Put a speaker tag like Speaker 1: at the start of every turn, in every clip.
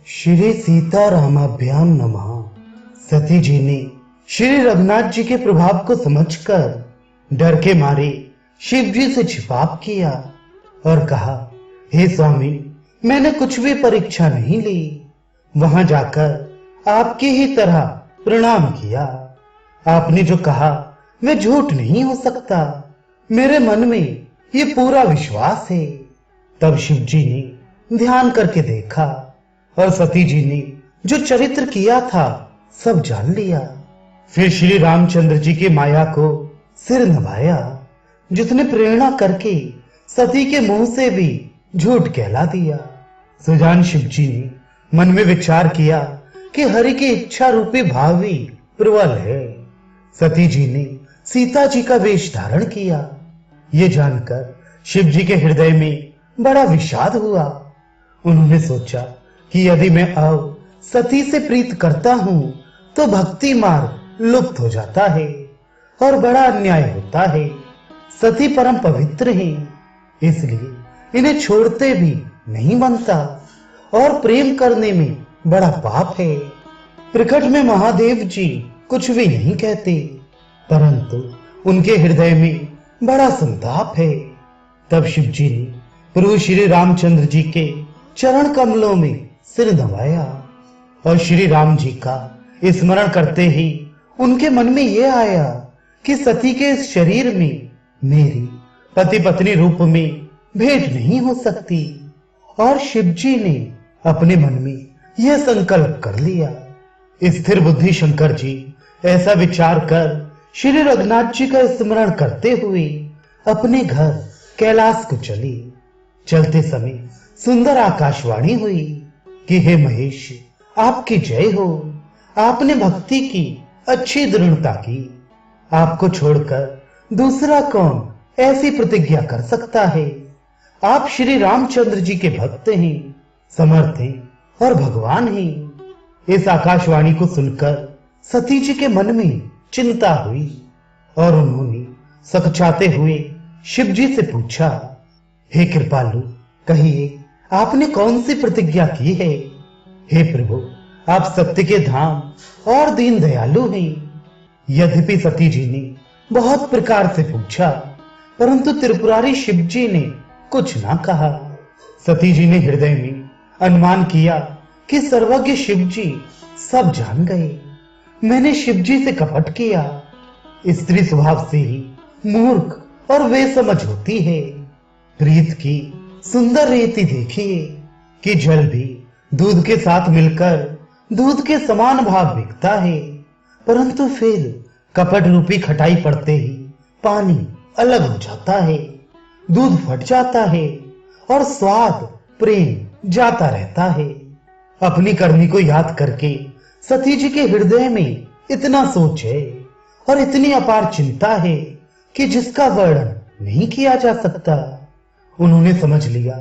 Speaker 1: श्री सीतारामाभ्याम नमः। सती जी ने श्री रघुनाथ जी के प्रभाव को समझकर डर के मारे शिव जी से छिपाप किया और कहा, हे स्वामी, मैंने कुछ भी परीक्षा नहीं ली। वहां जाकर आपकी ही तरह प्रणाम किया। आपने जो कहा वह झूठ नहीं हो सकता। मेरे मन में ये पूरा विश्वास है। तब शिव जी ने ध्यान करके देखा और सती जी ने जो चरित्र किया था सब जान लिया। फिर श्री रामचंद्र जी की माया को सिर नभाया, जिसने प्रेरणा करके सती के मुंह से भी झूठ कहला दिया। सुजान शिव जी ने मन में विचार किया कि हरि की इच्छा रूपी भावी प्रबल है। सती जी ने सीता जी का वेश धारण किया। ये जानकर शिव जी के हृदय में बड़ा विषाद हुआ। उन्होंने सोचा कि यदि मैं अब सती से प्रीत करता हूं तो भक्ति मार्ग लुप्त हो जाता है और बड़ा अन्याय होता है। सती परम पवित्र हैं, इसलिए इन्हें छोड़ते भी नहीं बनता और प्रेम करने में बड़ा पाप है। प्रकट में महादेव जी कुछ भी नहीं कहते, परंतु उनके हृदय में बड़ा संताप है। तब शिव जी ने प्रभु श्री रामचंद्र जी के चरण कमलों में सिर नवाया और श्री राम जी का स्मरण करते ही उनके मन में यह आया कि सती के इस शरीर में मेरी पति पत्नी रूप में भेंट नहीं हो सकती। और शिव जी ने अपने मन में यह संकल्प कर लिया। स्थिर बुद्धि शंकर जी ऐसा विचार कर श्री रघुनाथ जी का स्मरण करते हुए अपने घर कैलाश को चली। चलते समय सुंदर आकाशवाणी हुई कि हे महेश, आपकी जय हो। आपने भक्ति की अच्छी दृढ़ता की। आपको छोड़कर दूसरा कौन ऐसी प्रतिज्ञा कर सकता है। आप श्री रामचंद्र जी के भक्त हैं, समर्थ हैं और भगवान हैं। इस आकाशवाणी को सुनकर सती जी के मन में चिंता हुई और उन्होंने सकचाते हुए शिव जी से पूछा, हे कृपालु, कहिए आपने कौन सी प्रतिज्ञा की है। हे प्रभु, आप सत्य के धाम और दीन दयालु हैं। यद्यपि सती जी ने बहुत प्रकार से पूछा, परंतु त्रिपुरारी शिव जी ने कुछ ना कहा। सती जी ने हृदय में अनुमान किया कि सर्वज्ञ शिव जी सब जान गए। मैंने शिव जी से कपट किया। स्त्री स्वभाव से ही मूर्ख और बेसमझ होती है। प्रीत की सुंदर रीति देखिए कि जल भी दूध के साथ मिलकर दूध के समान भाव बिकता है, परंतु फिर कपट रूपी खटाई पड़ते ही पानी अलग हो जाता है, दूध फट जाता है और स्वाद प्रेम जाता रहता है। अपनी करनी को याद करके सती जी के हृदय में इतना सोच है और इतनी अपार चिंता है कि जिसका वर्णन नहीं किया जा सकता। उन्होंने समझ लिया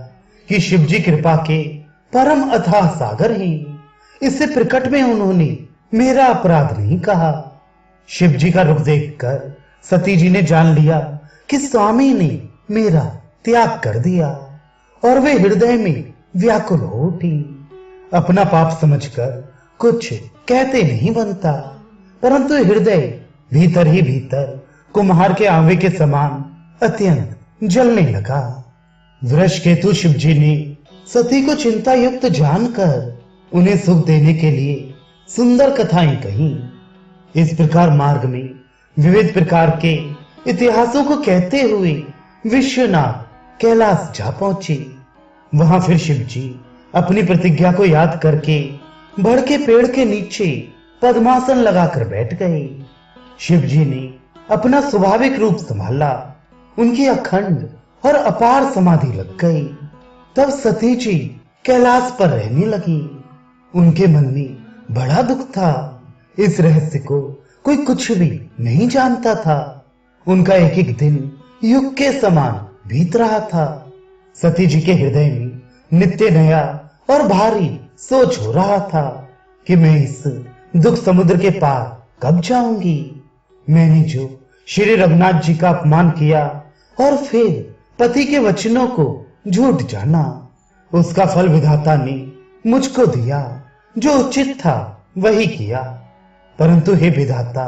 Speaker 1: कि शिव जी कृपा के परम अथाह सागर हैं। इससे प्रकट में उन्होंने मेरा अपराध नहीं कहा। शिव जी का रुख देखकर सती जी ने जान लिया कि स्वामी ने मेरा त्याग कर दिया और वे हृदय में व्याकुल हो उठी। अपना पाप समझकर कुछ कहते नहीं बनता, परंतु हृदय भीतर ही भीतर कुम्हार के आंवे के समान अत्यंत जलने लगा। वृष केतु शिव जी ने सती को चिंता युक्त जानकर उन्हें सुख देने के लिए सुंदर कथाएं कही। इस प्रकार मार्ग में विविध प्रकार के इतिहासों को कहते हुए विश्वनाथ कैलाश जा पहुंचे। वहां फिर शिव जी अपनी प्रतिज्ञा को याद करके बड़ के पेड़ के नीचे पद्मासन लगाकर बैठ गए। शिव जी ने अपना स्वाभाविक रूप संभाला। उनकी अखंड और अपार समाधि लग गई। तब सती जी कैलाश पर रहने लगी। उनके मन में बड़ा दुख था। इस रहस्य को कोई कुछ भी नहीं जानता था। उनका एक एक दिन युग के समान बीत रहा था। सती जी के हृदय में नित्य नया और भारी सोच हो रहा था कि मैं इस दुख समुद्र के पार कब जाऊंगी। मैंने जो श्री रघुनाथ जी का अपमान किया और फिर पति के वचनों को झूठ जाना, उसका फल विधाता ने मुझको दिया, जो उचित था वही किया, परंतु हे विधाता,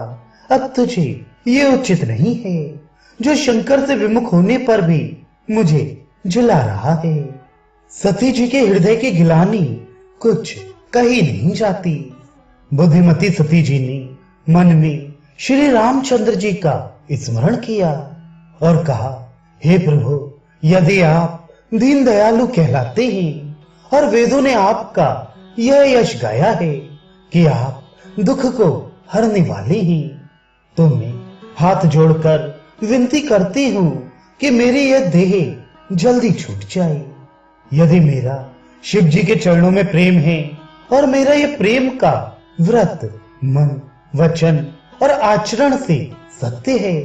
Speaker 1: अब तुझे ये उचित नहीं है जो शंकर से विमुख होने पर भी मुझे जला रहा है। सती जी के हृदय की गिलानी कुछ कही नहीं जाती। बुद्धिमती सती जी ने मन में श्री रामचंद्र जी का स्मरण किया और कहा, हे प्रभु, यदि आप दीन दयालु कहलाते हैं और वेदों ने आपका यह यश गाया है कि आप दुख को हरने वाले हैं, तो मैं हाथ जोड़कर विनती करती हूं कि मेरी यह देह जल्दी छूट जाए। यदि मेरा शिव जी के चरणों में प्रेम है और मेरा यह प्रेम का व्रत मन, वचन और आचरण से सत्य है,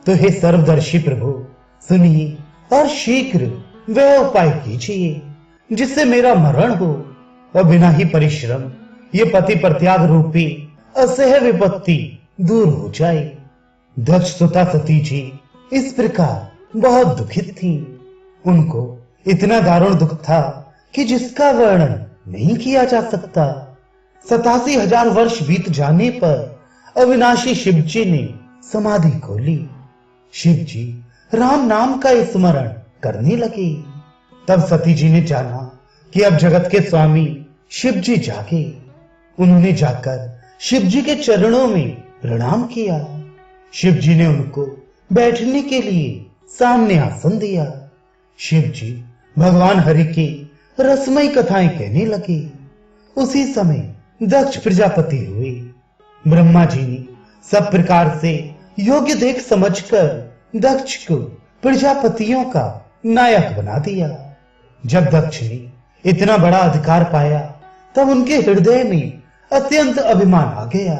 Speaker 1: तो हे सर्वदर्शी प्रभु, सुनिए और शीघ्र वह उपाय कीजिए जिससे मेरा मरण हो और बिना ही परिश्रम ये पति प्रत्याग रूपी असह्य विपत्ति दूर हो जाए। दक्ष सुता सती जी इस प्रकार बहुत दुखित थी। उनको इतना दारुण दुख था कि जिसका वर्णन नहीं किया जा सकता। 87,000 वर्ष बीत जाने पर अविनाशी शिव जी ने समाधि खोली। शिव जी राम नाम का स्मरण करने लगे। तब सती जी ने जाना कि अब जगत के स्वामी शिव जी जागे। उन्होंने जाकर शिव जी के चरणों में प्रणाम किया। शिव जी ने उनको बैठने के लिए सामने आसन दिया। शिव जी भगवान हरि की रसमयी कथाएं कहने लगे। उसी समय दक्ष प्रजापति हुए। ब्रह्मा जी ने सब प्रकार से योग्य देख समझकर दक्ष को प्रजापतियों का नायक बना दिया। जब दक्ष ने इतना बड़ा अधिकार पाया तब उनके हृदय में अत्यंत अभिमान आ गया।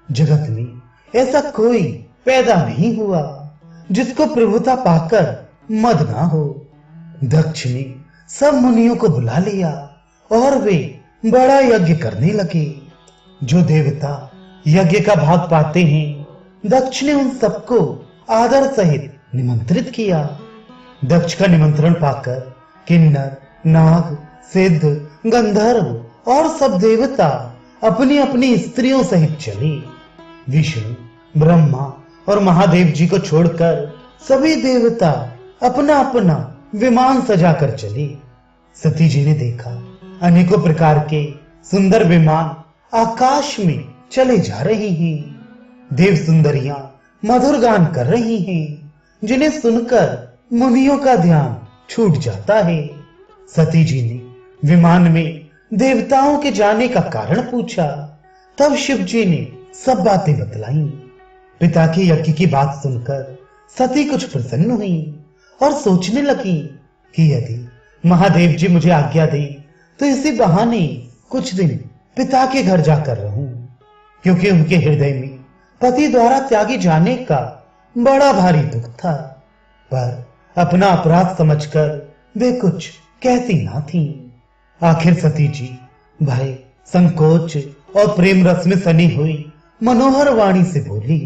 Speaker 1: जगत में ऐसा कोई पैदा नहीं हुआ जिसको प्रभुता पाकर मद ना हो। दक्ष ने सब मुनियों को बुला लिया और वे बड़ा यज्ञ करने लगे। जो देवता यज्ञ का भाग पाते हैं, दक्ष ने उन सबको आदर सहित निमंत्रित किया। दक्ष का निमंत्रण पाकर किन्नर, नाग, सिद्ध, गंधर्व और सब देवता अपनी अपनी स्त्रियों सहित चले। विष्णु, ब्रह्मा और महादेव जी को छोड़कर सभी देवता अपना अपना विमान सजाकर चले। सती जी ने देखा अनेकों प्रकार के सुंदर विमान आकाश में चले जा रहे हैं। देव सुंदरियां मधुर गान कर रही हैं, जिन्हें सुनकर मुनियों का ध्यान छूट जाता है। सती जी ने विमान में देवताओं के जाने का कारण पूछा। तब शिव जी ने सब बातें बतलाई। पिता के यज्ञ की बात सुनकर सती कुछ प्रसन्न हुई और सोचने लगी कि यदि महादेव जी मुझे आज्ञा दें तो इसी बहाने कुछ दिन पिता के घर जाकर रहूं, क्योंकि उनके हृदय में पति द्वारा त्यागी जाने का बड़ा भारी दुख था। पर अपना अपराध समझकर वे कुछ कहती ना थी। आखिर सती जी भय, संकोच और प्रेम रस में सनी हुई मनोहर वाणी से बोली,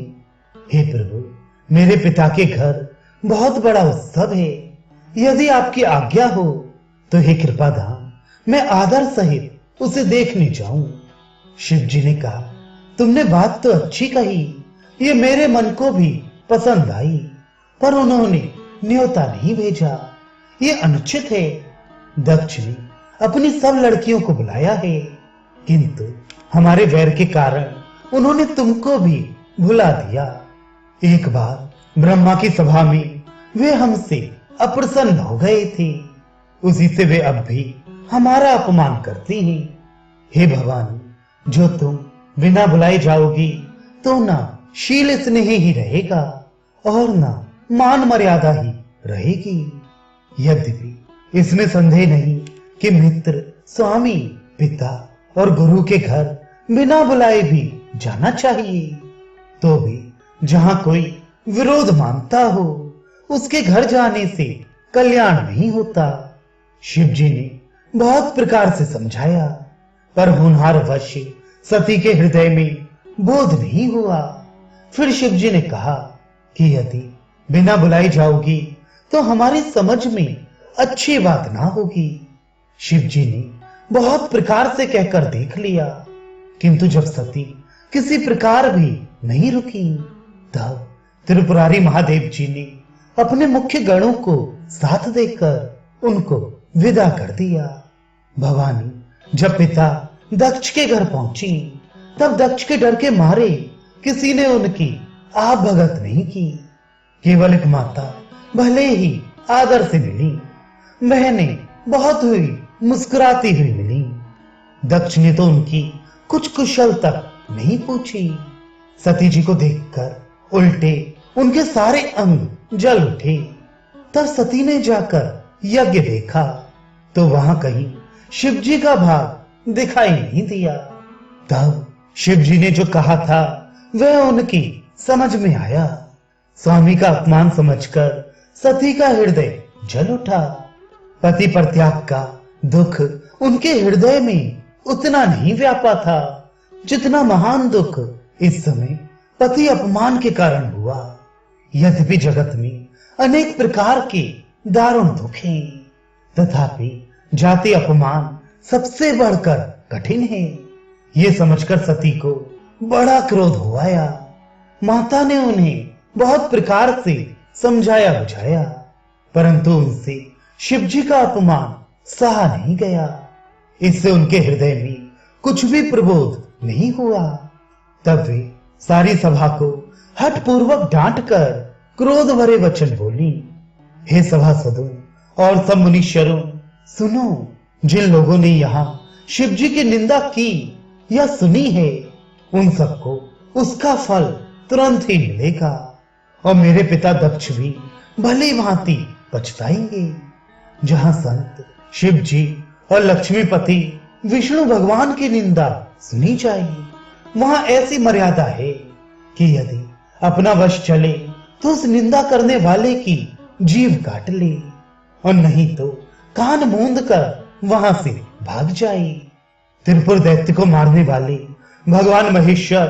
Speaker 1: हे प्रभु, मेरे पिता के घर बहुत बड़ा उत्सव है। यदि आपकी आज्ञा हो तो हे कृपाधाम, मैं आदर सहित उसे देखने जाऊं। शिव जी ने कहा, तुमने बात तो अच्छी कही, ये मेरे मन को भी पसंद आई, पर उन्होंने न्योता नहीं भेजा, ये अनुचित है। दक्ष ने अपनी सब लड़कियों को बुलाया है, किंतु हमारे वैर के कारण उन्होंने तुमको भी भुला दिया। एक बार ब्रह्मा की सभा में वे हमसे अप्रसन्न हो गए थे, उसी से वे अब भी हमारा अपमान करती हैं। हे भवानी, जो तुम बिना बुलाए जाओगी तो ना शील स्नेह ही रहेगा और ना मान मर्यादा ही रहेगी। यद्यपि इसमें संदेह नहीं कि मित्र, स्वामी, पिता और गुरु के घर बिना बुलाए भी जाना चाहिए, तो भी जहां कोई विरोध मानता हो उसके घर जाने से कल्याण नहीं होता। शिव जी ने बहुत प्रकार से समझाया, पर होनहार वश सती के हृदय में बोध नहीं हुआ। फिर शिव जी ने कहा कि यदि बिना बुलाई जाओगी तो हमारी समझ में अच्छी बात ना होगी। शिव जी ने बहुत प्रकार से कहकर देख लिया, किंतु जब सती किसी प्रकार भी नहीं रुकी, तब त्रिपुरारी महादेव जी ने अपने मुख्य गणों को साथ देकर उनको विदा कर दिया। भवानी जब पिता दक्ष के घर पहुंची, तब दक्ष के डर के मारे किसी ने उनकी आप भगत नहीं की। केवल एक माता भले ही आदर से मिली, बहनें बहुत हुई मुस्कुराती हुई मिली। दक्ष ने तो उनकी कुछ कुशल तक नहीं पूछी। सती जी को देखकर उल्टे उनके सारे अंग जल उठे। तब सती ने जाकर यज्ञ देखा तो वहां कहीं शिव जी का भाग दिखाई नहीं दिया। तब शिव जी ने जो कहा था वह उनकी समझ में आया। स्वामी का अपमान समझकर सती का हृदय जल उठा। पति परित्याग का दुख उनके हृदय में उतना नहीं व्यापा था जितना महान दुख इस समय पति अपमान के कारण हुआ। यद्यपि जगत में अनेक प्रकार के दारुण दुख हैं, तथापि जाति अपमान सबसे बढ़कर कठिन है। ये समझकर सती को बड़ा क्रोध हो आया। माता ने उन्हें बहुत प्रकार से समझाया बुझाया, परंतु उनसे शिव जी का अपमान सहा नहीं गया। इससे उनके हृदय में कुछ भी प्रबोध नहीं हुआ। तब वे सारी सभा को हठपूर्वक डांट कर क्रोध भरे वचन बोली, हे सभासदों और सब मुनीश्वरों, सुनो, जिन लोगों ने यहाँ शिव जी की निंदा की या सुनी है, उन सबको उसका फल तुरंत ही मिलेगा और मेरे पिता दक्ष भी भली भांति पछताएंगे। जहां संत शिव जी और लक्ष्मीपति विष्णु भगवान की निंदा सुनी जाएगी, वहां ऐसी मर्यादा है कि यदि अपना वश चले तो उस निंदा करने वाले की जीभ काट ले, और नहीं तो कान मूंद कर वहां से भाग जाए। त्रिपुर दैत्य को मारने वाले भगवान महेश्वर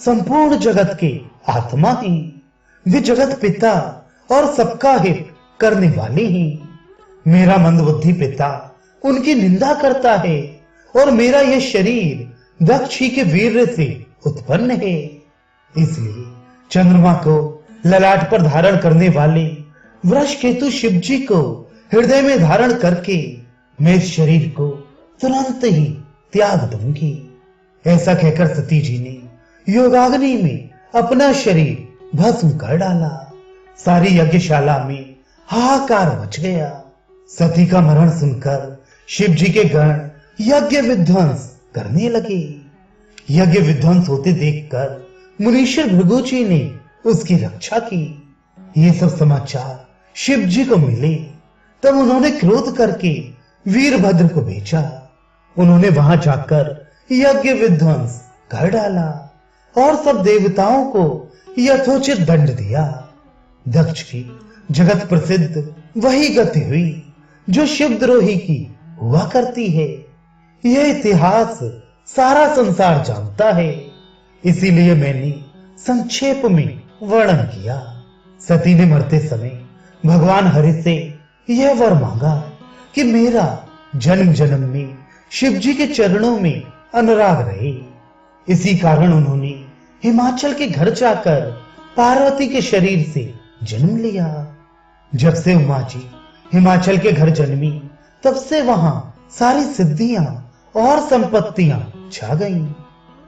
Speaker 1: संपूर्ण जगत के आत्मा हैं। वे जगत पिता और सबका हित करने वाले हैं। मेरा मंदबुद्धि पिता उनकी निंदा करता है और मेरा यह शरीर दक्ष के वीर्य से उत्पन्न है। इसलिए चंद्रमा को ललाट पर धारण करने वाले वृषकेतु शिव जी को हृदय में धारण करके मैं इस शरीर को तुरंत ही त्याग दूंगी। ऐसा कहकर सती जी ने योगाग्नि में अपना शरीर भस्म कर डाला। सारी यज्ञशाला में हाहाकार मच गया। सती का मरण सुनकर शिव जी के गण यज्ञ विध्वंस करने लगे। यज्ञ विध्वंस होते देखकर मुनीश्वर भृगु जी ने उसकी रक्षा की। ये सब समाचार शिव जी को मिले, तब उन्होंने क्रोध करके वीरभद्र को भेजा। उन्होंने वहां जाकर यज्ञ विध्वंस कर डाला और सब देवताओं को यथोचित दंड दिया। दक्ष की जगत प्रसिद्ध वही गति हुई जो शिवद्रोही की हुआ करती है। यह इतिहास सारा संसार जानता है, इसीलिए मैंने संक्षेप में वर्णन किया। सती ने मरते समय भगवान हरि से यह वर मांगा कि मेरा जन्म जन्म में शिव जी के चरणों में अनुराग रहे। इसी कारण उन्होंने हिमाचल के घर जाकर पार्वती के शरीर से जन्म लिया। जब से उमा जी हिमाचल के घर जन्मी, तब से वहां सारी सिद्धियां और संपत्तियां छा गईं।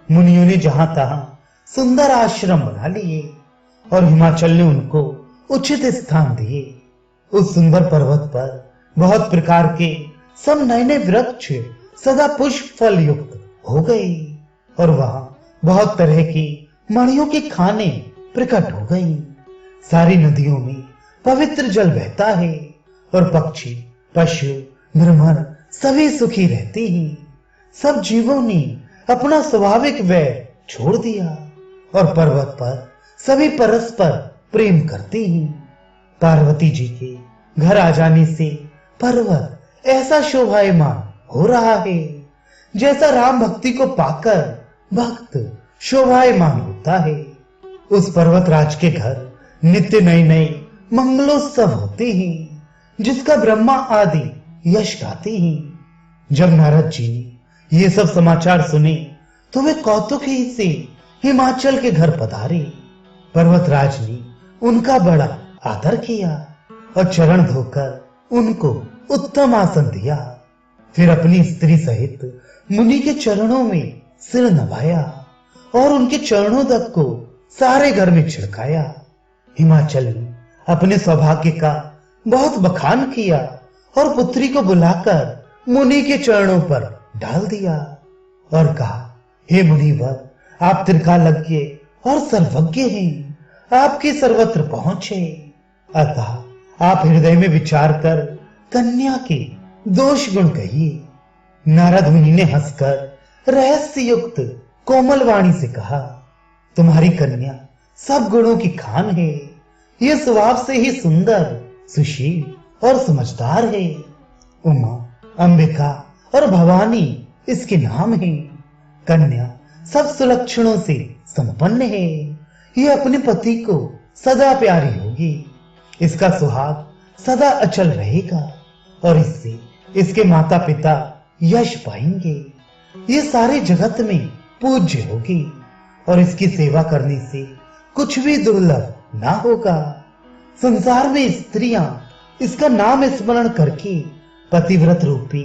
Speaker 1: मुनियों ने जहां तहां सुंदर आश्रम बना लिए और हिमाचल ने उनको उचित स्थान दिए। उस सुंदर पर्वत पर बहुत प्रकार के सब नए नए वृक्ष सदा पुष्प फल युक्त हो गए और वहां बहुत तरह की मणियों की खाने प्रकट हो गई। सारी नदियों में पवित्र जल बहता है और पक्षी पशु भ्रमर सभी सुखी रहते हैं। सब जीवों ने अपना स्वाभाविक वैर छोड़ दिया और पर्वत पर सभी परस्पर प्रेम करते हैं। पार्वती जी के घर आ जाने से पर्वत ऐसा शोभायमान हो रहा है जैसा राम भक्ति को पाकर भक्त शोभायमान होता है। उस पर्वत राज के घर नित्य नए नए मंगलोत्सव होते हैं, जिसका ब्रह्मा आदि यश गाते हैं। जब नारद जी ने ये सब समाचार सुने तो वे कौतूहली से हिमाचल के घर पधारे। पर्वतराज ने उनका बड़ा आदर किया और चरण धोकर उनको उत्तम आसन दिया। फिर अपनी स्त्री सहित मुनि के चरणों में सिर नवाया और उनके चरणों तक को सारे घर में छिड़काया। हिमाचल ने अपने सौभाग्य का बहुत बखान किया और पुत्री को बुलाकर मुनि के चरणों पर डाल दिया और कहा, हे मुनिवर, आप त्रिकालज्ञ और सर्वज्ञ हैं, आपकी सर्वत्र पहुंच है, अतः आप हृदय में विचार कर कन्या के दोष गुण कहिए। नारद मुनि ने हंसकर रहस्य युक्त कोमल वाणी से कहा, तुम्हारी कन्या सब गुणों की खान है, ये स्वभाव से ही सुंदर, सुशील और समझदार है। उमा, अंबिका और भवानी इसके नाम है। कन्या सब सुलक्षणों से संपन्न है, ये अपने पति को सदा प्यारी होगी, इसका सुहाग सदा अचल रहेगा और इससे इसके माता पिता यश पाएंगे। ये सारे जगत में पूज्य होगी और इसकी सेवा करने से कुछ भी दुर्लभ ना होगा। संसार में स्त्रियां इसका नाम स्मरण करके पतिव्रत रूपी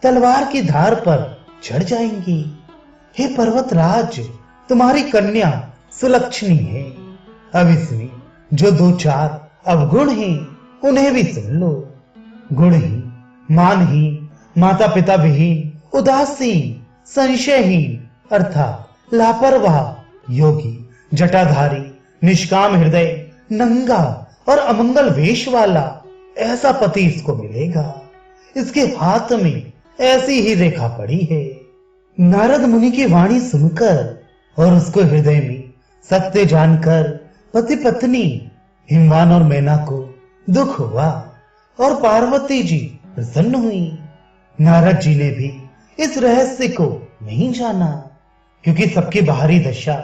Speaker 1: तलवार की धार पर चढ़ जाएंगी। हे पर्वतराज, तुम्हारी कन्या सुलक्षणी है। अब इसमें जो दो चार अवगुण हैं, उन्हें भी सुन लो। गुणहीन, मानहीन, माता पिता विहीन, उदासीन, संशयहीन अर्थात लापरवाह, योगी, जटाधारी, निष्काम हृदय, नंगा और अमंगल वेश वाला, ऐसा पति इसको मिलेगा। इसके हाथ में ऐसी ही रेखा पड़ी है। नारद मुनि की वाणी सुनकर और उसको हृदय में सत्य जानकर पति पत्नी हिमवान और मैना को दुख हुआ और पार्वती जी प्रसन्न हुई। नारद जी ने भी इस रहस्य को नहीं जाना, क्योंकि सबकी बाहरी दशा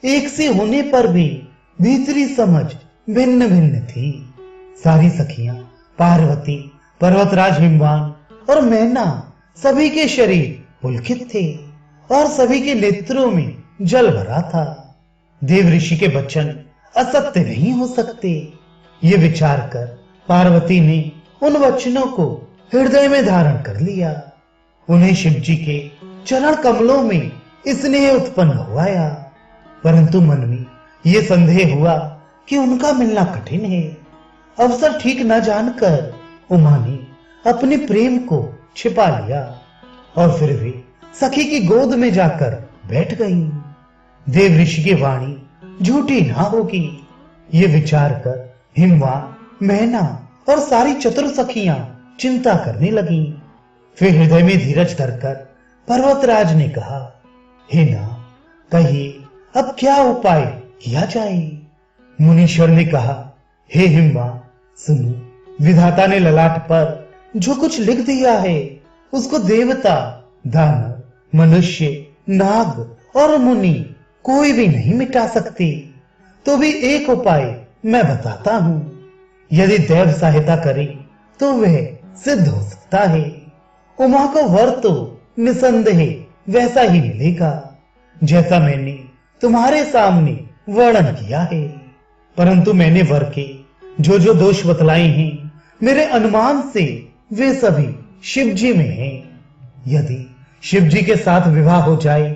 Speaker 1: एक सी होने पर भी भीतरी समझ भिन्न भिन्न थी। सारी सखियां पार्वती, पर्वतराज हिमवान और मैना सभी के शरीर पुलकित थे और सभी के नेत्रों में जल भरा था। देव ऋषि के वचन असत्य नहीं हो सकते, ये विचार कर पार्वती ने उन वचनों को हृदय में धारण कर लिया। उन्हें शिव जी के चरण कमलों में स्नेह उत्पन्न हुआ, परंतु मन में ये संदेह हुआ कि उनका मिलना कठिन है। अवसर ठीक न जानकर उमा ने अपने प्रेम को छिपा लिया और फिर भी सखी की गोद में जाकर बैठ गई। देव ऋषि की वाणी झूठी ना होगी, ये विचार कर हिमवान, मैना और सारी चतुर सखियां चिंता करने लगी। फिर हृदय में धीरज धरकर पर्वतराज ने कहा, हे ना, कहिए अब क्या उपाय किया जाए। मुनीश्वर ने कहा, हे हिमवान, सुनो, विधाता ने ललाट पर जो कुछ लिख दिया है उसको देवता, दानव, मनुष्य, नाग और मुनि कोई भी नहीं मिटा सकते। तो भी एक उपाय मैं बताता हूं, यदि देव सहायता करे तो वह सिद्ध हो सकता है। उमा को वर तो निसंदेह वैसा ही मिलेगा जैसा मैंने तुम्हारे सामने वर्णन किया है, परंतु मैंने वर के जो जो दोष बतलाए हैं, मेरे अनुमान से वे सभी शिव जी में हैं। यदि शिव जी के साथ विवाह हो जाए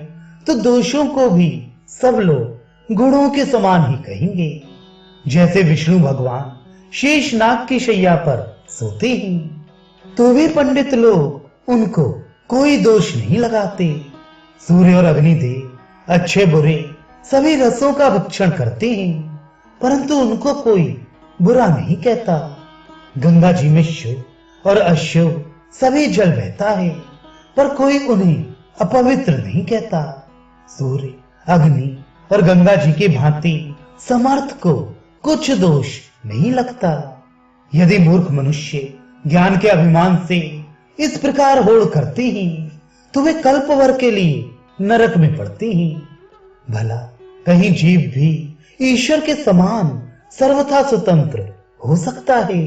Speaker 1: तो दोषों को भी सब लोग गुणों के समान ही कहेंगे। जैसे विष्णु भगवान शेषनाग की शैया पर सोते हैं, तो भी पंडित लोग उनको कोई दोष नहीं लगाते। सूर्य और अग्निदेव अच्छे बुरे सभी रसों का भक्षण करते हैं, परंतु उनको कोई बुरा नहीं कहता। गंगा जी में शुभ और अशुभ सभी जल बहता है, पर कोई उन्हें अपवित्र नहीं कहता। सूर्य, अग्नि और गंगा जी की भांति समर्थ को कुछ दोष नहीं लगता। यदि मूर्ख मनुष्य ज्ञान के अभिमान से इस प्रकार होड़ करते हैं, तो वे कल्पवर के लिए नरक में पड़ते हैं। भला कहीं जीव भी ईश्वर के समान सर्वथा स्वतंत्र हो सकता है?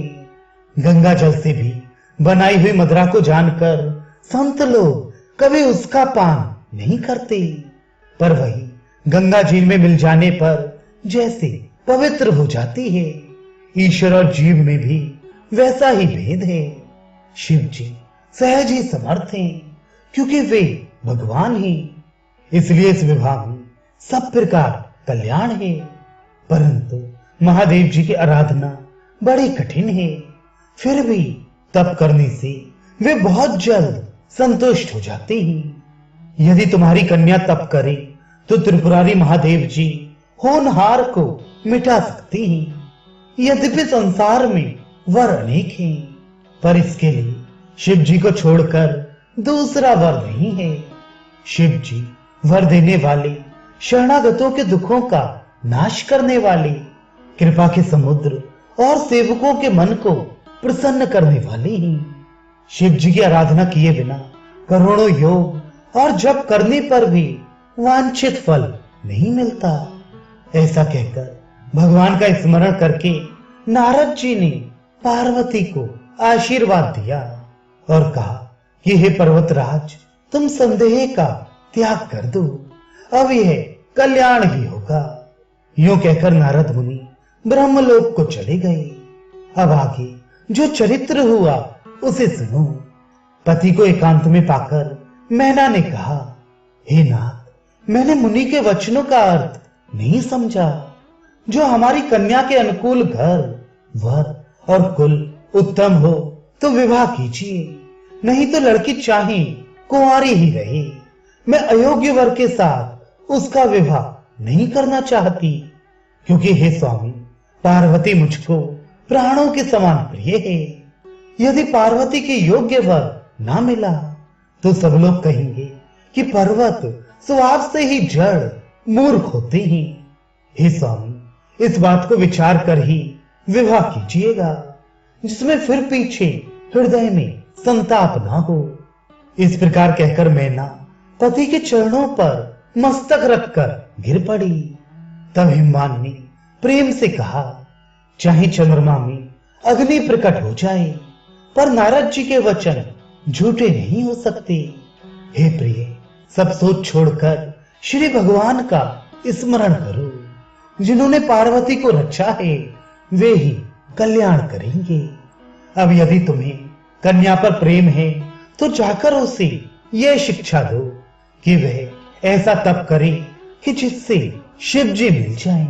Speaker 1: गंगा जल से भी बनाई हुई मदिरा को जानकर संत लोग कभी उसका पान नहीं करते, पर वही गंगा जी में मिल जाने पर जैसे पवित्र हो जाती है। ईश्वर और जीव में भी वैसा ही भेद है। शिव जी सहज ही समर्थ हैं, क्योंकि वे भगवान हैं। इसलिए इस विवाह में सब प्रकार कल्याण है। परंतु महादेव जी की आराधना बड़ी कठिन है। फिर भी तप करने से वे बहुत जल्द संतुष्ट हो जाते हैं। यदि तुम्हारी कन्या तप करे तो त्रिपुरारी महादेव जी होनहार को मिटा सकते हैं। यद्यपि संसार में वर अनेक हैं, पर इसके लिए शिव जी को छोड़कर दूसरा वर नहीं है। शिव जी वर देने वाले, शरणागतों के दुखों का नाश करने वाले, कृपा के समुद्र और सेवकों के मन को प्रसन्न करने वाले हैं। शिव जी की आराधना किए बिना करोड़ों योग और जप करने पर भी वांछित फल नहीं मिलता। ऐसा कहकर भगवान का स्मरण करके नारद जी ने पार्वती को आशीर्वाद दिया और कहा कि हे पर्वतराज, तुम संदेह का त्याग कर दो, अब यह कल्याण ही होगा। यूं कहकर नारद मुनि ब्रह्मलोक को चले गए। अब आगे जो चरित्र हुआ उसे सुनो। पति को एकांत में पाकर मैना ने कहा, हे नाथ, मैंने मुनि के वचनों का अर्थ नहीं समझा। जो हमारी कन्या के अनुकूल घर, वर और कुल उत्तम हो तो विवाह कीजिए, नहीं तो लड़की चाहे कुंवारी ही रहे। मैं अयोग्य वर के साथ उसका विवाह नहीं करना चाहती, क्योंकि हे स्वामी, पार्वती मुझको प्राणों के समान प्रिय है। यदि पार्वती के योग्य वर ना मिला तो सब लोग कहेंगे कि पर्वत स्वभाव से ही जड़ मूर्ख होते हैं। हे स्वामी, इस बात को विचार कर ही विवाह कीजिएगा, जिसमें फिर पीछे हृदय में संताप ना हो। इस प्रकार कहकर मैना पति के चरणों पर मस्तक रखकर गिर पड़ी। तब हिमवान ने प्रेम से कहा, चाहे चंद्रमा में अग्नि प्रकट हो जाए, पर नारद जी के वचन झूठे नहीं हो सकते। हे प्रिय, सब सोच छोड़कर श्री भगवान का स्मरण करो। जिन्होंने पार्वती को रचा है वे ही कल्याण करेंगे। अब यदि तुम्हें कन्या पर प्रेम है तो जाकर उसे यह शिक्षा दो कि वह ऐसा तप करे कि जिससे शिव जी मिल जाएं।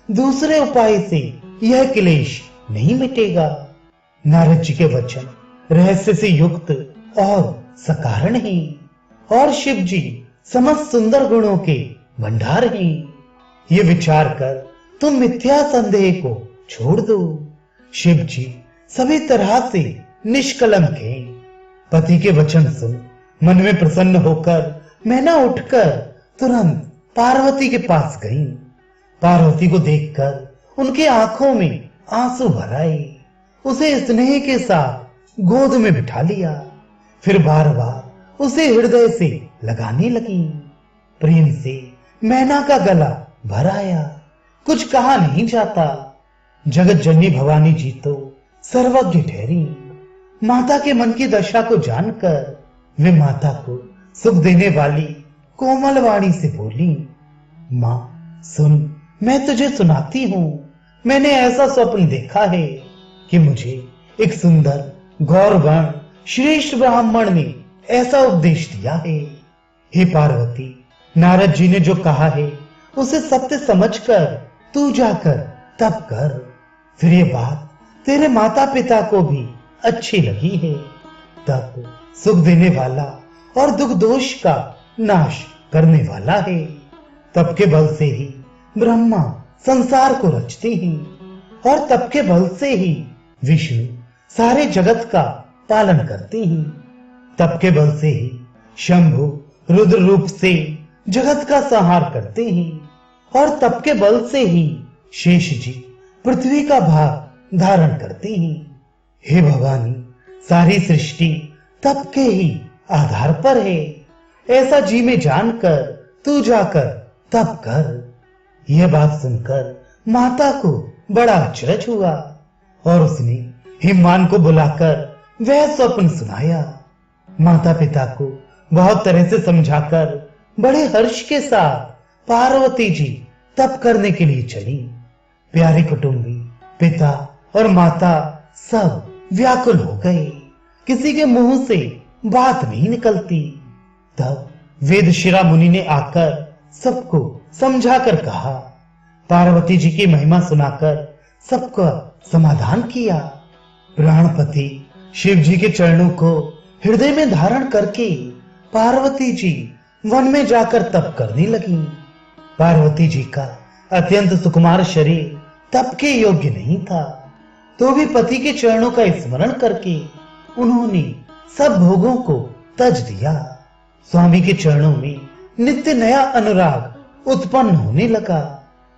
Speaker 1: दूसरे उपाय से यह क्लेश नहीं मिटेगा। नारद जी के वचन रहस्य से युक्त और सकारण हैं, और शिव जी समस्त सुंदर गुणों के भंडार हैं। ये विचार कर तुम मिथ्या संदेह को छोड़ दो। शिव जी सभी तरह से निष्कलंक हैं। पति के वचन सुन मन में प्रसन्न होकर मैना उठकर तुरंत पार्वती के पास गई। पार्वती को देखकर उनकी आंखों में आंसू भर आए। उसे स्नेह के साथ गोद में बिठा लिया, फिर बार बार उसे हृदय से लगाने लगी। प्रेम से मैना का गला भर आया। कुछ कहा नहीं जाता। जगत जननी भवानी जी तो सर्वज्ञ ठहरी। माता के मन की दशा को जानकर वे माता को सुख देने वाली कोमल वाणी से बोली, मां सुन, मैं तुझे सुनाती हूं। मैंने ऐसा स्वप्न देखा है कि मुझे एक सुंदर गौरवर्ण श्रेष्ठ ब्राह्मण ने ऐसा उपदेश दिया है। हे पार्वती, नारद जी ने जो कहा है उसे सत्य समझकर तू जाकर तप कर। फिर ये बात तेरे माता पिता को भी अच्छी लगी है। तप सुख देने वाला और दुख दोष का नाश करने वाला है। तप के बल से ही ब्रह्मा संसार को रचते हैं और तप के बल से ही विष्णु सारे जगत का पालन करते हैं। तप के बल से ही शंभु रुद्र रूप से जगत का संहार करते हैं और तप के बल से ही शेष जी पृथ्वी का भार धारण करते हैं। हे भवानी, सारी सृष्टि तप के ही आधार पर है। ऐसा जी में जानकर तू जाकर तप कर। यह बात सुनकर माता को बड़ा अचरज हुआ और उसने हिमवान को बुलाकर वह स्वप्न सुनाया। माता पिता को बहुत तरह से समझाकर बड़े हर्ष के साथ पार्वती जी तप करने के लिए चली। प्यारे कुटुंबी, पिता और माता सब व्याकुल हो गए। किसी के मुंह से बात नहीं निकलती। तब वेदशिरा मुनि ने आकर सबको समझाकर कहा, पार्वती जी की महिमा सुनाकर सबका समाधान किया। प्राणपति शिव जी के चरणों को हृदय में धारण करके पार्वती जी वन में जाकर तप करने लगी। पार्वती जी का अत्यंत सुकुमार शरीर तप के योग्य नहीं था, तो भी पति के चरणों का स्मरण करके उन्होंने सब भोगों को तज दिया। स्वामी के चरणों में नित्य नया अनुराग उत्पन्न होने लगा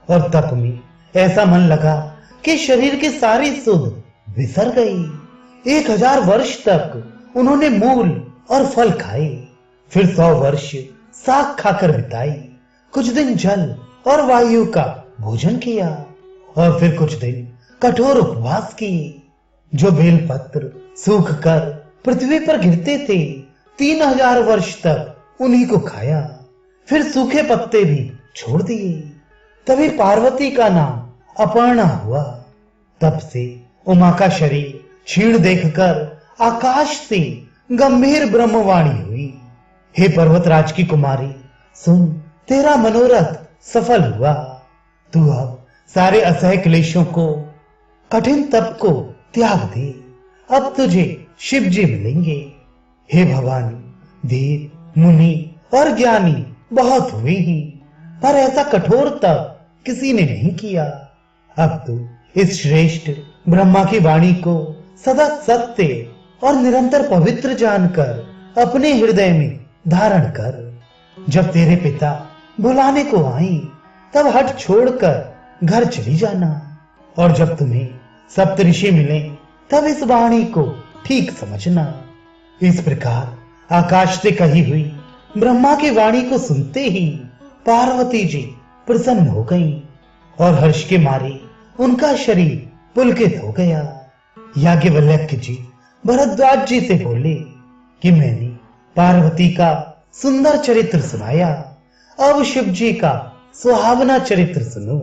Speaker 1: और तप में ऐसा मन लगा कि शरीर की सारी सुध बिसर गई। 1000 वर्ष तक उन्होंने मूल और फल खाए, फिर 100 वर्ष साग खाकर बिताई, कुछ दिन जल और वायु का भोजन किया और फिर कुछ दिन कठोर उपवास किए। जो बेलपत्र सूख कर पृथ्वी पर गिरते थे, 3000 वर्ष तक उन्हीं को खाया, फिर सूखे पत्ते भी छोड़ दिए। तभी पार्वती का नाम अपर्णा हुआ। तब से उमा का शरीर क्षीण देखकर आकाश से गंभीर ब्रह्मवाणी हुई, हे पर्वतराज की कुमारी, सुन, तेरा मनोरथ सफल हुआ। तू अब सारे असह्य क्लेशों को, कठिन तप को त्याग दे। अब तुझे शिव जी मिलेंगे। हे भवानी, देव, मुनि और ज्ञानी बहुत हुए ही, पर ऐसा कठोर तप किसी ने नहीं किया। अब तू इस श्रेष्ठ ब्रह्मा की वाणी को सदा सत्य और निरंतर पवित्र जानकर अपने हृदय में धारण कर। जब तेरे पिता बुलाने को आए, तब हट छोड़कर घर चली जाना, और जब तुम्हें सप्तऋषि मिले, तब इस वाणी को ठीक समझना। इस प्रकार आकाश से कही हुई ब्रह्मा की वाणी को सुनते ही पार्वती जी प्रसन्न हो गईं और हर्ष के मारे उनका शरीर पुलकित हो गया। याज्ञवल्क्य जी भरद्वाज जी से बोले कि मैंने पार्वती का सुंदर चरित्र सुनाया, अब शिव जी का सुहावना चरित्र सुनो।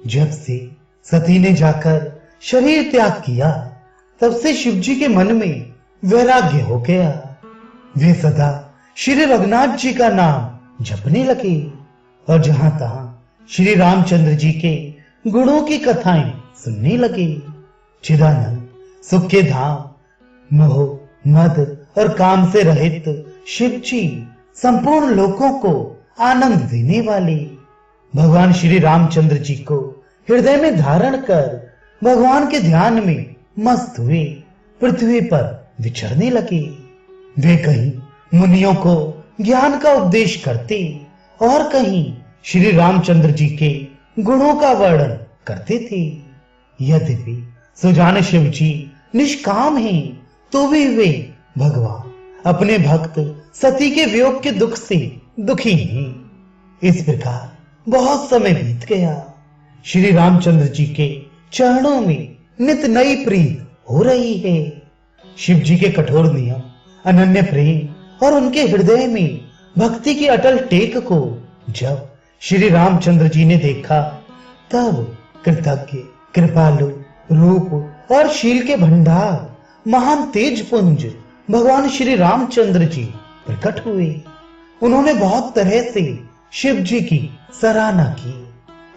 Speaker 1: जब से सती ने जाकर शरीर त्याग किया, तब से शिव जी के मन में वैराग्य हो गया। वे सदा श्री रघुनाथ जी का नाम जपने लगे और जहां तहां श्री रामचंद्र जी के गुणों की कथाएं सुनने लगे। चिदानंद, सुख के धाम, मोह, मद और काम से रहित शिव जी संपूर्ण लोकों को आनंद देने वाले। भगवान श्री रामचंद्र जी को हृदय में धारण कर भगवान के ध्यान में मस्त हुए पृथ्वी पर विचरने लगे। वे कहीं मुनियों को ज्ञान का उपदेश करते और कहीं श्री रामचंद्र जी के गुणों का वर्णन करते थे। यद्यपि सुजान शिव जी निष्काम हैं, तो भी वे भगवान अपने भक्त सती के वियोग के दुख से दुखी हैं। इस प्रकार बहुत समय बीत गया। श्री रामचंद्र जी के चरणों में नित नई प्रीत हो रही है। शिव जी के कठोर नियम, अनन्य प्रेम और उनके हृदय में भक्ति की अटल टेक को जब श्री रामचंद्र जी ने देखा, तब कृतज्ञ, कृपालु, रूप और शील के भंडार, महान तेज पुंज भगवान श्री रामचंद्र जी प्रकट हुए। उन्होंने बहुत तरह से शिव जी की सराहना की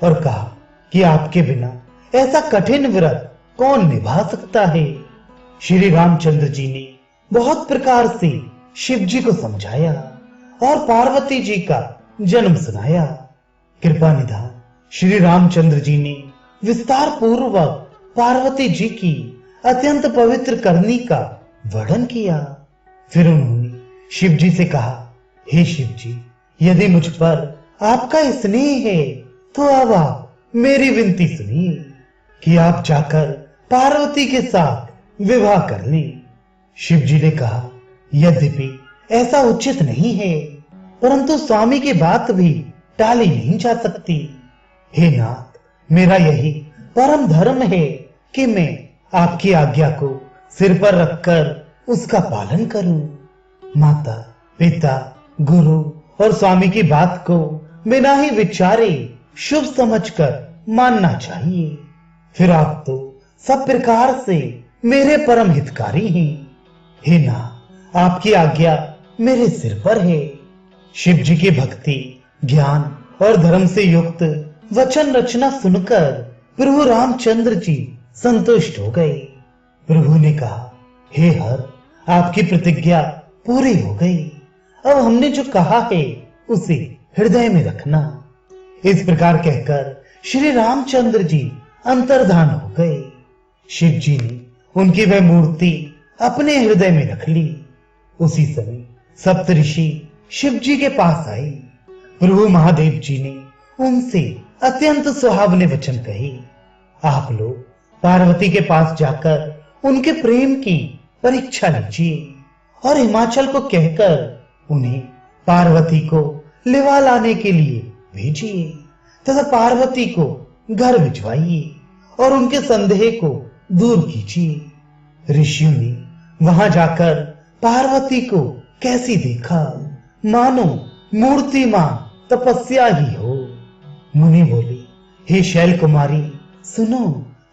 Speaker 1: और कहा कि आपके बिना ऐसा कठिन व्रत कौन निभा सकता है। श्री रामचंद्र जी ने बहुत प्रकार से शिव जी को समझाया और पार्वती जी का जन्म सुनाया। कृपा निधान श्री रामचंद्र जी ने विस्तार पूर्वक पार्वती जी की अत्यंत पवित्र करनी का वर्णन किया। फिर उन्होंने शिव जी से कहा, हे शिव जी, यदि मुझ पर आपका स्नेह है, तो अब आप मेरी विनती सुनिए कि आप जाकर पार्वती के साथ विवाह कर लें। शिव जी ने कहा, यद्यपि ऐसा उचित नहीं है, परंतु स्वामी की बात भी टाली नहीं जा सकती। हे नाथ, मेरा यही परम धर्म है कि मैं आपकी आज्ञा को सिर पर रखकर उसका पालन करूं। माता, पिता, गुरु और स्वामी की बात को बिना ही विचारे शुभ समझकर मानना चाहिए। फिर आप तो सब प्रकार से मेरे परम हितकारी हैं। हे नाथ, आपकी आज्ञा मेरे सिर पर है। शिव जी की भक्ति, ज्ञान और धर्म से युक्त वचन रचना सुनकर प्रभु रामचंद्र जी संतुष्ट हो गए। प्रभु ने कहा, हे हर, आपकी प्रतिज्ञा पूरी हो गई। अब हमने जो कहा है उसे हृदय में रखना। इस प्रकार कहकर श्री रामचंद्र जी अंतर्धान हो गए। शिव जी ने उनकी वह मूर्ति अपने हृदय में रख ली। उसी समय सप्तऋषि शिव जी के पास आए। प्रभु महादेव जी ने उनसे अत्यंत सुहावने वचन कहे। आप लोग पार्वती के पास जाकर उनके प्रेम की परीक्षा लीजिए और हिमाचल को कहकर उन्हें पार्वती को लिवा लाने के लिए भेजिए तथा पार्वती को घर भिजवाइए और उनके संदेह को दूर कीजिए। ऋषियों ने वहां जाकर पार्वती को कैसी देखा, मानो मूर्तिमान तपस्या ही हो। मुनि बोले, हे शैल कुमारी, सुनो,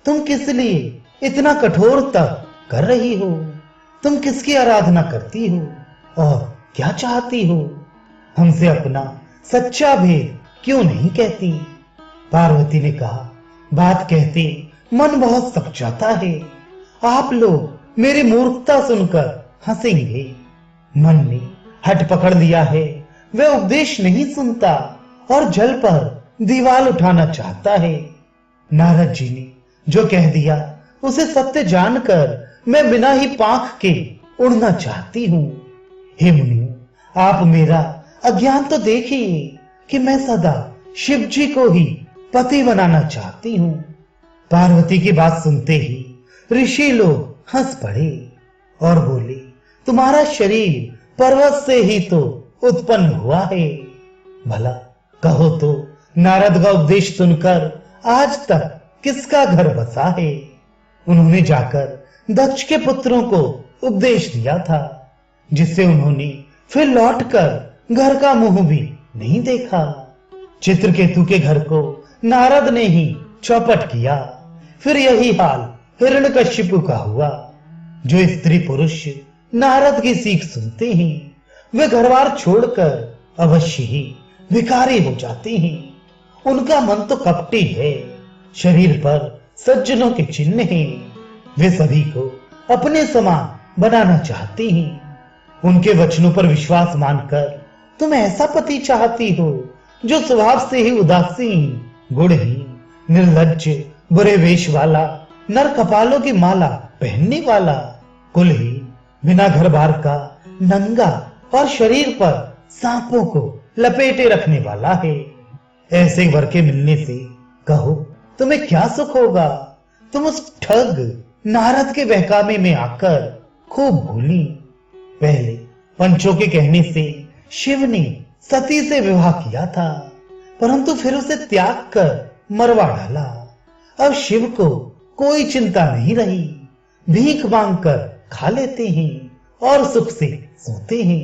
Speaker 1: तुम किस लिए इतना कठोर तप कर रही हो? तुम किसकी आराधना करती हो और क्या चाहती हो? हमसे अपना सच्चा भेद क्यों नहीं कहती? पार्वती ने कहा, बात कहते मन बहुत सक जाता है। आप लोग मेरी मूर्खता सुनकर हंसेंगे। मन ने हट पकड़ लिया है, वह उपदेश नहीं सुनता और जल पर दीवार उठाना चाहता है। नारद जी ने जो कह दिया उसे सत्य जानकर मैं बिना ही पांख के उड़ना चाहती हूँ। हे मुनियों, आप मेरा अज्ञान तो देखिए कि मैं सदा शिव जी को ही पति बनाना चाहती हूँ। पार्वती की बात सुनते ही ऋषि लोग हंस पड़े और बोले, तुम्हारा शरीर पर्वत से ही तो उत्पन्न हुआ है। भला कहो तो नारद का उपदेश सुनकर आज तक किसका घर बसा है? उन्होंने जाकर दक्ष के पुत्रों को उपदेश दिया था, जिससे उन्होंने फिर लौटकर घर का मुंह भी नहीं देखा। चित्रकेतु के घर को नारद ने ही चौपट किया। फिर यही हाल हिरण्यकशिपु का हुआ। जो स्त्री पुरुष नारद की सीख सुनते हैं वे घरबार छोड़कर अवश्य ही भिखारी हो जाते हैं। उनका मन तो कपटी है, शरीर पर सज्जनों के चिन्ह हैं। वे सभी को अपने समान बनाना चाहती हैं। उनके वचनों पर विश्वास मानकर तुम ऐसा पति चाहती हो जो स्वभाव से ही उदासीन, गुणहीन, निर्लज्ज, बुरे वेश वाला, नर कपालों की माला पहनने वाला, कुलहीन, बिना घर बार का, नंगा और शरीर पर सांपों को लपेटे रखने वाला है। ऐसे वर के मिलने से कहो तुम्हें क्या सुख होगा? तुम उस ठग नारद के बहकावे में आकर खूब भूली। पहले पंचों के कहने से शिव ने सती से विवाह किया था, परंतु फिर उसे त्याग कर मरवा डाला। अब शिव को कोई चिंता नहीं रही, भीख मांगकर खा लेते हैं और सुख से सोते हैं।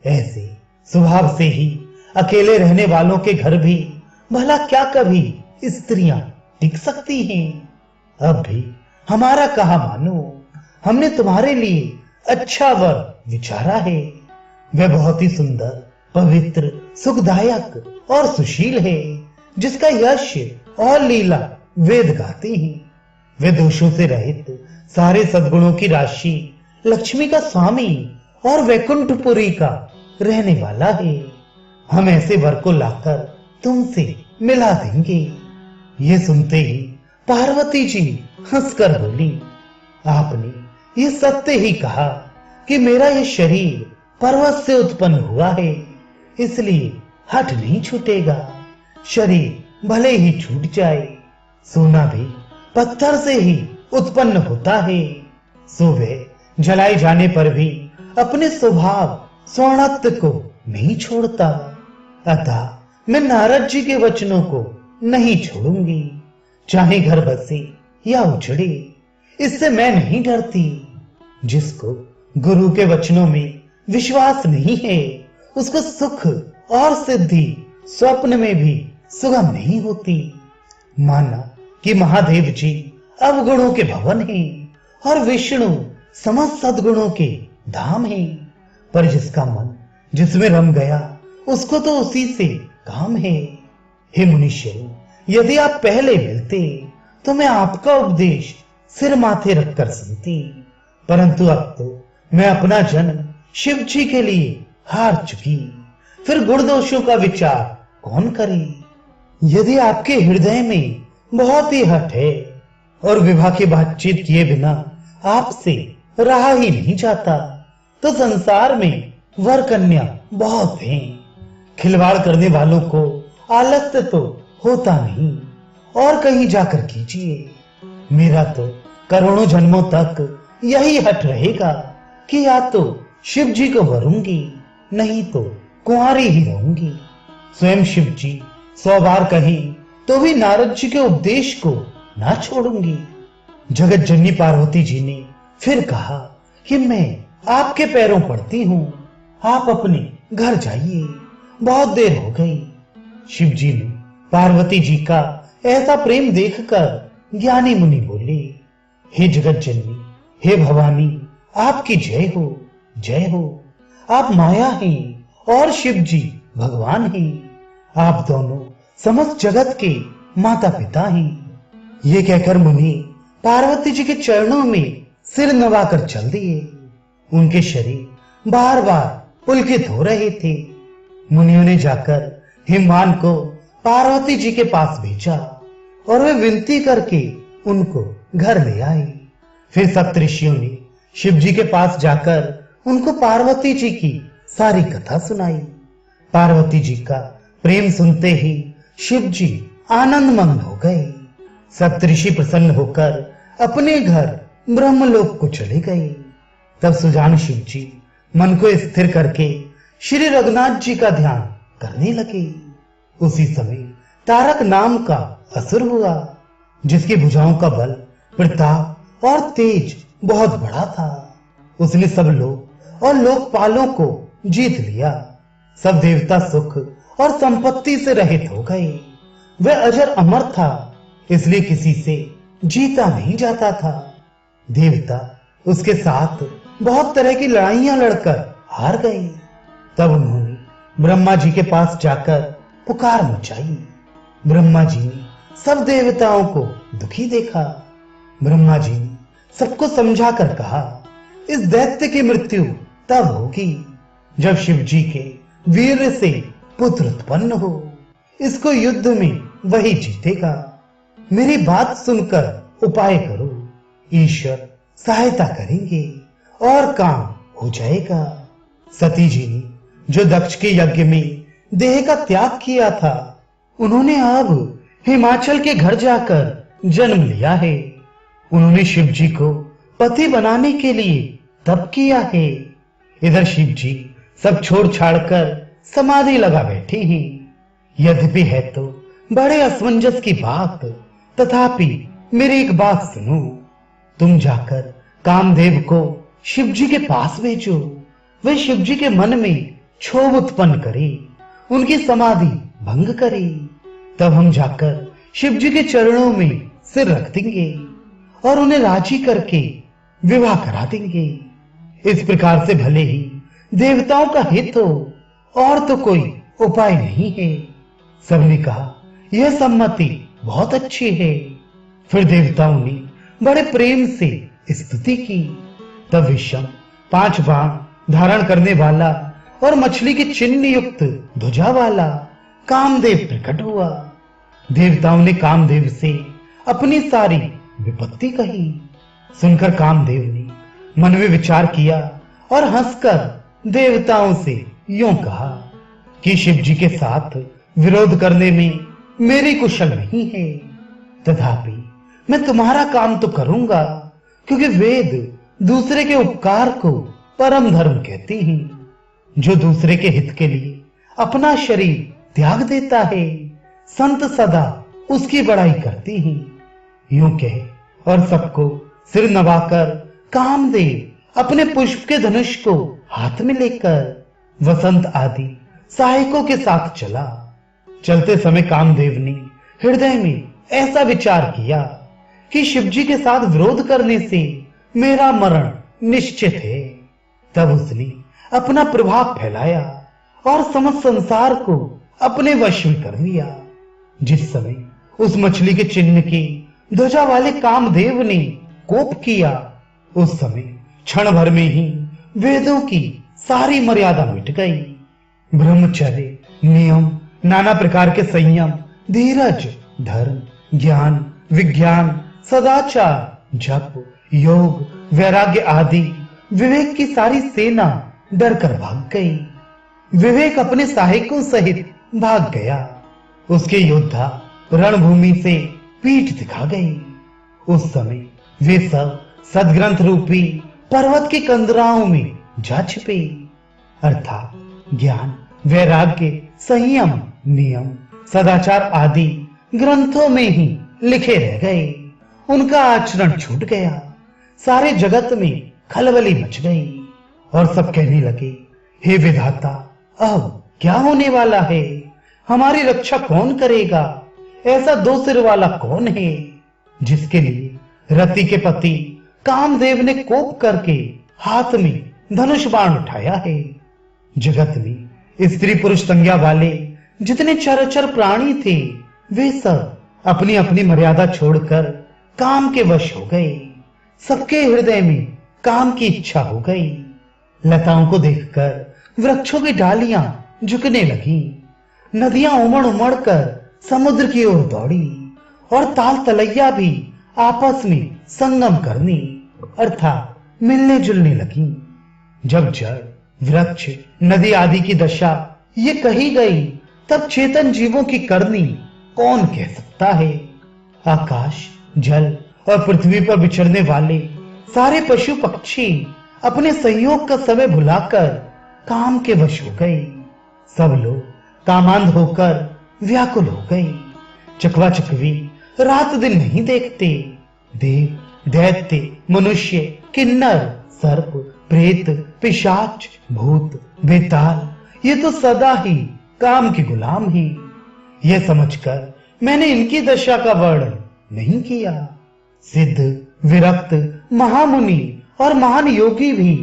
Speaker 1: ऐसे स्वभाव से ही अकेले रहने वालों के घर भी भला क्या कभी स्त्रियां टिक सकती हैं? अब भी हमारा कहा मानो, हमने तुम्हारे लिए अच्छा वर विचारा है। वह बहुत ही सुंदर, पवित्र, सुखदायक और सुशील है, जिसका यश और लीला वेद गाते हैं। वे दोषों से रहित, सारे सद्गुणों की राशि, लक्ष्मी का स्वामी और वैकुंठपुरी का रहने वाला है। हम ऐसे वर को लाकर तुमसे मिला देंगे। ये सुनते ही पार्वती जी हंसकर बोली, आपने ये सत्य ही कहा कि मेरा ये शरीर पर्वत से उत्पन्न हुआ है, इसलिए हट नहीं छूटेगा। शरीर भले ही छूट जाए, सोना भी पत्थर से ही उत्पन्न होता है। सो वह जलाए जाने पर भी अपने स्वभाव स्वर्णत्व को नहीं छोड़ता। अतः मैं नारद जी के वचनों को नहीं छोड़ूंगी, चाहे घर बसे या उजड़े। इससे मैं नहीं डरती। जिसको गुरु के वचनों में विश्वास नहीं है, उसको सुख और सिद्धि स्वप्न में भी सुगम नहीं होती। माना कि महादेव जी अवगुणों के भवन हैं और विष्णु समस्त सद्गुणों के धाम हैं, पर जिसका मन जिसमें रम गया उसको तो उसी से काम है। हे मुनीश्वरों, यदि आप पहले मिलते तो मैं आपका उपदेश सिर माथे रखकर सुनती, परंतु अब तो मैं अपना जन्म शिव जी के लिए हार चुकी, फिर गुण दोषों का विचार कौन करे। यदि आपके हृदय में बहुत ही हठ है और विवाह की बातचीत किए बिना आपसे रहा ही नहीं जाता, तो संसार में वर कन्या बहुत हैं। खिलवाड़ करने वालों को आलस्य तो होता नहीं, और कहीं जाकर कीजिए। मेरा तो करोड़ों जन्मों तक यही हट रहेगा कि या तो शिव जी को वरूंगी, नहीं तो कुंवारी ही रहूंगी। स्वयं शिव जी 100 बार कही तो भी नारद जी के उपदेश को ना छोड़ूंगी। जगत जननी पार्वती जी ने फिर कहा कि मैं आपके पैरों पड़ती हूँ, आप अपने घर जाइए, बहुत देर हो गई। शिव जी ने पार्वती जी का ऐसा प्रेम देखकर ज्ञानी मुनि बोले, हे जगत जननी, हे भवानी, आपकी जय हो, जय हो। आप माया हैं और शिव जी भगवान हैं। आप दोनों समस्त जगत के माता पिता हैं। ये कहकर मुनि पार्वती जी के चरणों में सिर नवाकर चल दिए। उनके शरीर बार बार पुलकित हो रहे थे। मुनियों ने जाकर हिमवान को पार्वती जी के पास भेजा और वे विनती करके उनको घर ले आए। फिर सप्तऋषियों ने शिव जी के पास जाकर उनको पार्वती जी की सारी कथा सुनाई। पार्वती जी का प्रेम सुनते ही शिव जी आनंद मग्न हो गए। सप्तऋषि प्रसन्न होकर अपने घर ब्रह्मलोक को चले गए। तब सुजान शिव जी मन को स्थिर करके श्री रघुनाथ जी का ध्यान करने लगे। उसी समय तारक नाम का असुर हुआ, जिसकी भुजाओं का बल, प्रताप और तेज बहुत बड़ा था। उसने सब लोग और लोकपालों को जीत लिया। सब देवता सुख और संपत्ति से रहित हो गए। वह अजर अमर था, इसलिए किसी से जीता नहीं जाता था। देवता उसके साथ बहुत तरह की लड़ाइयां लड़कर हार गए। तब उन्होंने ब्रह्मा जी के पास जाकर पुकार मचाई। ब्रह्मा जी ने सब देवताओं को दुखी देखा। ब्रह्मा जी ने सबको समझाकर कहा, इस दैत्य की मृत्यु तब होगी जब शिव जी के वीर से पुत्र उत्पन्न हो। इसको युद्ध में वही जीतेगा। मेरी बात सुनकर उपाय करो, ईश्वर सहायता करेंगे और काम हो जाएगा। सती जी ने जो दक्ष के यज्ञ में देह का त्याग किया था, उन्होंने अब हिमाचल के घर जाकर जन्म लिया है। उन्होंने शिव जी को पति बनाने के लिए तप किया है। इधर शिव जी सब छोड़ छाड़कर समाधि लगा बैठे हैं। यद्यपि है तो बड़े असमंजस की बात, तथापि मेरी एक बात सुनो। तुम जाकर कामदेव को शिव जी के पास भेजो। वह शिव जी के मन में क्षोभ उत्पन्न करे, उनकी समाधि भंग करे। तब हम जाकर शिव जी के चरणों में सिर रख देंगे और उन्हें राजी करके विवाह करा देंगे। इस प्रकार से भले ही देवताओं का हित हो, और तो कोई उपाय नहीं है। सबने कहा, यह सम्मति बहुत अच्छी है। फिर देवताओं ने बड़े प्रेम से स्तुति की। तब विषम 5 बाण धारण करने वाला और मछली के चिन्ह युक्त ध्वजा वाला कामदेव प्रकट हुआ। देवताओं ने कामदेव से अपनी सारी विपत्ति कही। सुनकर कामदेव ने मन में विचार किया और हंसकर देवताओं से यूं कहा कि शिव जी के साथ विरोध करने में मेरी कुशल नहीं है, तथापि मैं तुम्हारा काम तो करूंगा, क्योंकि वेद दूसरे के उपकार को परम धर्म कहते हैं। जो दूसरे के हित के लिए अपना शरीर त्याग देता है, संत सदा उसकी बड़ाई करते हैं। यूं कह और सबको सिर नवाकर कामदेव अपने पुष्प के धनुष को हाथ में लेकर वसंत आदि सहायकों के साथ चला। चलते समय कामदेव ने हृदय में ऐसा विचार किया कि शिवजी के साथ विरोध करने से मेरा मरण निश्चित है। तब उसने अपना प्रभाव फैलाया और समस्त संसार को अपने वश में कर लिया। जिस समय उस मछली के चिन्ह की ध्वजा वाले कामदेव ने कोप किया, उस समय क्षण भर में ही वेदों की सारी मर्यादा मिट गई। ब्रह्मचर्य, नियम, नाना प्रकार के संयम, धीरज, धर्म, ज्ञान, विज्ञान, सदाचार, जप, योग, वैराग्य आदि विवेक की सारी सेना डरकर भाग गई। विवेक अपने सहायकों सहित भाग गया। उसके योद्धा रणभूमि से पीठ दिखा गई। उस समय वे सब सदग्रंथ रूपी पर्वत की कंदराओं में जा छिपे, अर्थात ज्ञान, वैराग्य, संयम, नियम, सदाचार आदि ग्रंथों में ही लिखे रह गए। उनका आचरण छूट गया। सारे जगत में खलबली मच गई और सब कहने लगे, हे विधाता, अब क्या होने वाला है? हमारी रक्षा कौन करेगा? ऐसा दो सिर वाला कौन है जिसके लिए रति के पति कामदेव ने कोप करके हाथ में धनुष बाण उठाया है? जगत में स्त्री पुरुष संज्ञा वाले जितने चराचर प्राणी थे, वे सब अपनी अपनी मर्यादा छोड़कर काम के वश हो गए। सबके हृदय में काम की इच्छा हो गई। लताओं को देखकर वृक्षों की डालियां झुकने लगी। नदियां उमड़ उमड़ कर समुद्र की ओर दौड़ी और ताल तलैया भी आपस में संगम करने अर्थात मिलने जुलने लगी। जब जड़, वृक्ष, नदी आदि की दशा ये कही गई, तब चेतन जीवों की करनी कौन कह सकता है? आकाश, जल और पृथ्वी पर विचरने वाले सारे पशु पक्षी अपने संयोग का समय भुलाकर काम के वश हो गए। सब लोग कामांध होकर व्याकुल हो गए। चकवा चकवी रात दिन नहीं देखते। देव, दैत्य, मनुष्य, किन्नर, सर्प, प्रेत, पिशाच, भूत, बेताल, ये तो सदा ही काम के गुलाम हैं। यह समझकर मैंने इनकी दशा का वर्णन नहीं किया। सिद्ध, विरक्त, महामुनि और महान योगी भी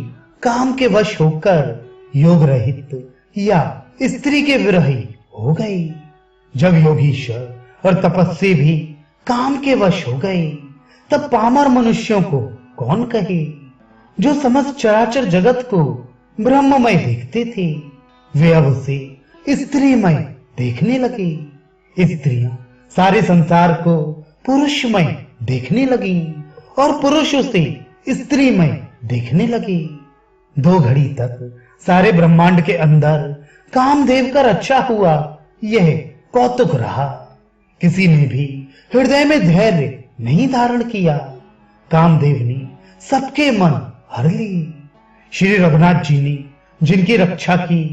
Speaker 1: काम के वश होकर योग रहित या स्त्री के विरही हो गए। जब योगीश्वर और तपस्वी भी काम के वश हो गए, तब पामर मनुष्यों को कौन कहे? जो समस्त चराचर जगत को ब्रह्ममय देखते थे, वे अब उसे स्त्रीमय देखने लगे। स्त्रियां सारे संसार को पुरुषमय देखने लगी और पुरुष उसे स्त्रीमय देखने लगे। 2 घड़ी तक सारे ब्रह्मांड के अंदर कामदेव का रक्षा हुआ, यह कौतुक रहा। किसी ने भी हृदय में धैर्य नहीं धारण किया। कामदेव ने सबके मन हर लिए। श्री रघुनाथ जी ने जिनकी रक्षा की,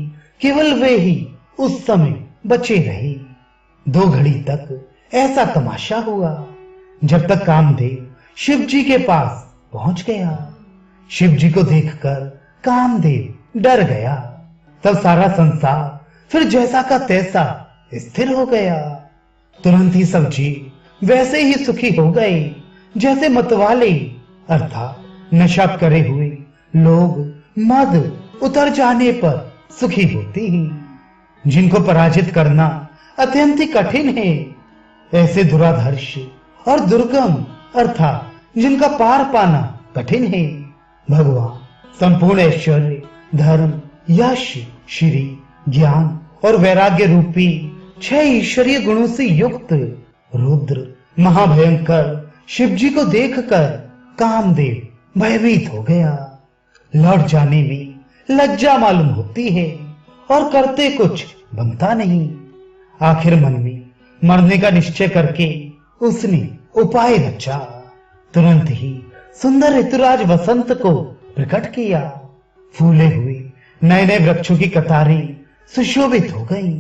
Speaker 1: केवल वे ही उस समय बचे रहे। 2 घड़ी तक ऐसा तमाशा हुआ, जब तक कामदेव शिव जी के पास पहुंच गया। शिव जी को देखकर कामदेव डर गया। तब सारा संसार फिर जैसा का तैसा स्थिर हो गया। तुरंत ही सब जीव वैसे ही सुखी हो गए जैसे मतवाले अर्थात नशा करे हुए लोग मद उतर जाने पर सुखी होते हैं। जिनको पराजित करना अत्यंत ही कठिन है, ऐसे दुराधर्ष और दुर्गम अर्थात जिनका पार पाना कठिन है, भगवान संपूर्ण ऐश्वर्य, धर्म, यश, श्री, ज्ञान और वैराग्य रूपी 6 ईश्वरीय गुणों से युक्त रुद्र महाभयंकर शिव जी को देखकर कामदेव भयभीत हो गया। लौट जाने में लज्जा मालूम होती है और करते कुछ बनता नहीं। आखिर मन में मरने का निश्चय करके उसने उपाय रचा। तुरंत ही सुंदर ऋतुराज वसंत को प्रकट किया। फूले हुए नए नए वृक्षों की कतारें सुशोभित हो गई।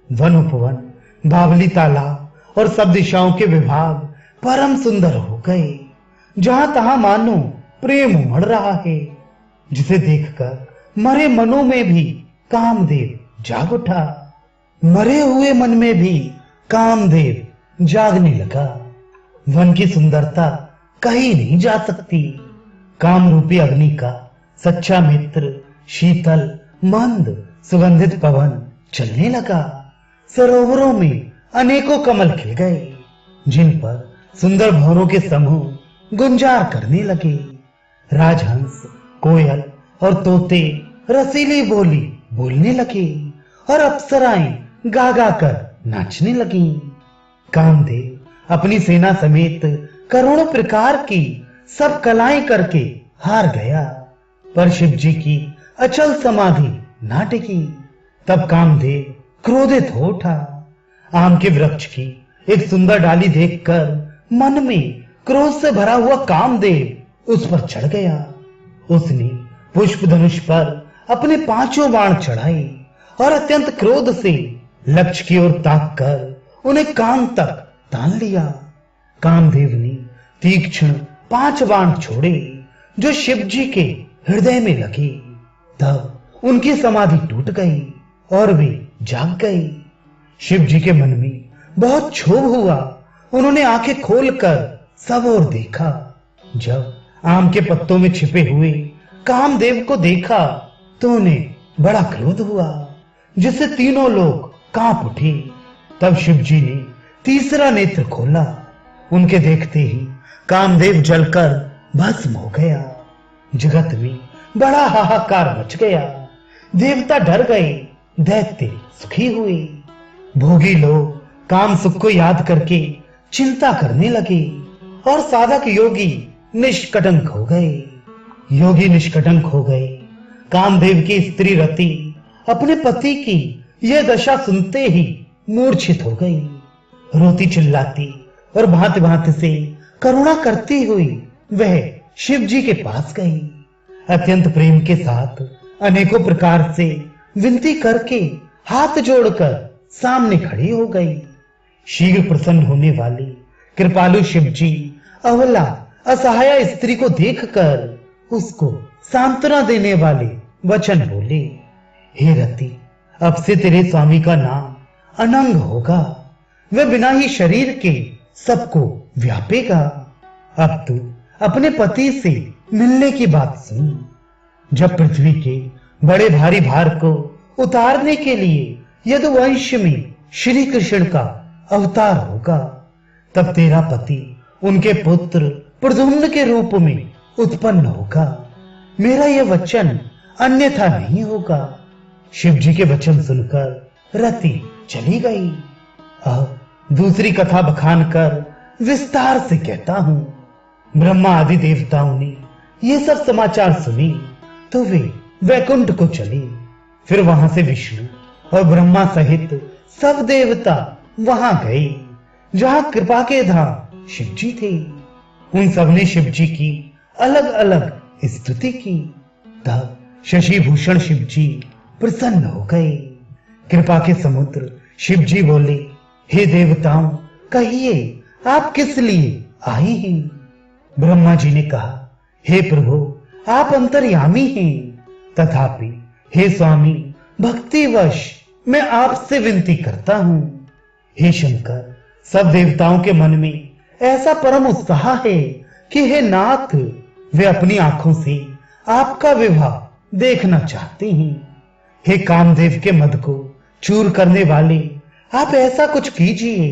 Speaker 1: वन उपवन, बावली तालाब और सब दिशाओं के विभाग परम सुंदर हो गए। जहां तहां मानो प्रेम उमड़ रहा है, जिसे देखकर मरे मनों में भी कामदेव जाग उठा। मरे हुए मन में भी कामदेव जागने लगा। वन की सुंदरता कहीं नहीं जा सकती। काम रूपी अग्नि का सच्चा मित्र शीतल मंद सुगंधित पवन चलने लगा। सरोवरों में अनेकों कमल खिल गए, जिन पर सुंदर भंवरों के समूह गुंजार करने लगे। राजहंस, कोयल और तोते रसीली बोली बोलने लगे और अप्सराएं गा गा कर नाचने लगी। कामदेव अपनी सेना समेत करोड़ों प्रकार की सब कलाएं करके हार गया, पर शिव जी की अचल समाधि ना टिकी। तब कामदेव क्रोधित हो उठा। आम के वृक्ष की एक सुंदर डाली देखकर मन में क्रोध से भरा हुआ कामदेव उस पर चढ़ गया। उसने पुष्प धनुष पर अपने 5 बाण चढ़ाए और अत्यंत क्रोध से लक्ष्य की ओर ताक कर उन्हें कान तक तान लिया। कामदेव ने तीक्ष्ण 5 बाण छोड़े जो शिव जी के हृदय में लगे। तब उनकी समाधि टूट गई और वे जाग गए। शिव जी के मन में बहुत क्षोभ हुआ। उन्होंने आंखें खोलकर सब ओर देखा। जब आम के पत्तों में छिपे हुए कामदेव को देखा तो उन्हें बड़ा क्रोध हुआ, जिससे तीनों लोग कांप उठे। तब शिव जी ने तीसरा नेत्र खोला। उनके देखते ही कामदेव जलकर भस्म हो गया। जगत में बड़ा हाहाकार मच गया। देवता डर गए, दैत्य सुखी हुए। भोगी लोग काम सुख को याद करके चिंता करने लगे और साधक योगी निष्कटंक हो गए। योगी निष्कटंक हो गए। कामदेव की स्त्री रति अपने पति की यह दशा सुनते ही मूर्छित हो गई। रोती चिल्लाती और भांति भांति से करुणा करती हुई वह शिव जी के पास गई। अत्यंत प्रेम के साथ अनेकों प्रकार से विनती करके हाथ जोड़कर सामने खड़ी हो गई। शीघ्र प्रसन्न होने वाली कृपालु शिव जी अबला असहाय स्त्री को देखकर उसको सांत्वना देने वाले वचन बोले। हे रति, अब से तेरे स्वामी का नाम अनंग होगा। वह बिना ही शरीर के सबको व्यापेगा। अब तू अपने पति से मिलने की बात सुन। जब पृथ्वी के बड़े भारी भार को उतारने के लिए यदुवंश में श्री कृष्ण का अवतार होगा, तब तेरा पति उनके पुत्र प्रद्युम्न के रूप में उत्पन्न होगा। मेरा यह वचन अन्यथा नहीं होगा। शिव जी के वचन सुनकर रति चली गई। अब दूसरी कथा बखान कर विस्तार से कहता हूं। ब्रह्मा आदि देवताओं ने ये सब समाचार सुनी तो वे वैकुंठ को चले। फिर वहां से विष्णु और ब्रह्मा सहित सब देवता वहां गए जहां कृपा के धाम शिव जी थे। उन सब ने शिव जी की अलग अलग स्तुति की। तब शशि भूषण शिव जी प्रसन्न हो गए। कृपा के समुद्र शिव जी बोले, हे देवताओं, कहिए आप किस लिए आए हैं? ब्रह्मा जी ने कहा, हे प्रभु, आप अंतर्यामी हैं, तथापि हे स्वामी, भक्तिवश मैं आपसे विनती करता हूं। हे शंकर, सब देवताओं के मन में ऐसा परम उत्साह है कि हे नाथ, वे अपनी आंखों से आपका विवाह देखना चाहते हैं। हे कामदेव के मद को चूर करने वाले, आप ऐसा कुछ कीजिए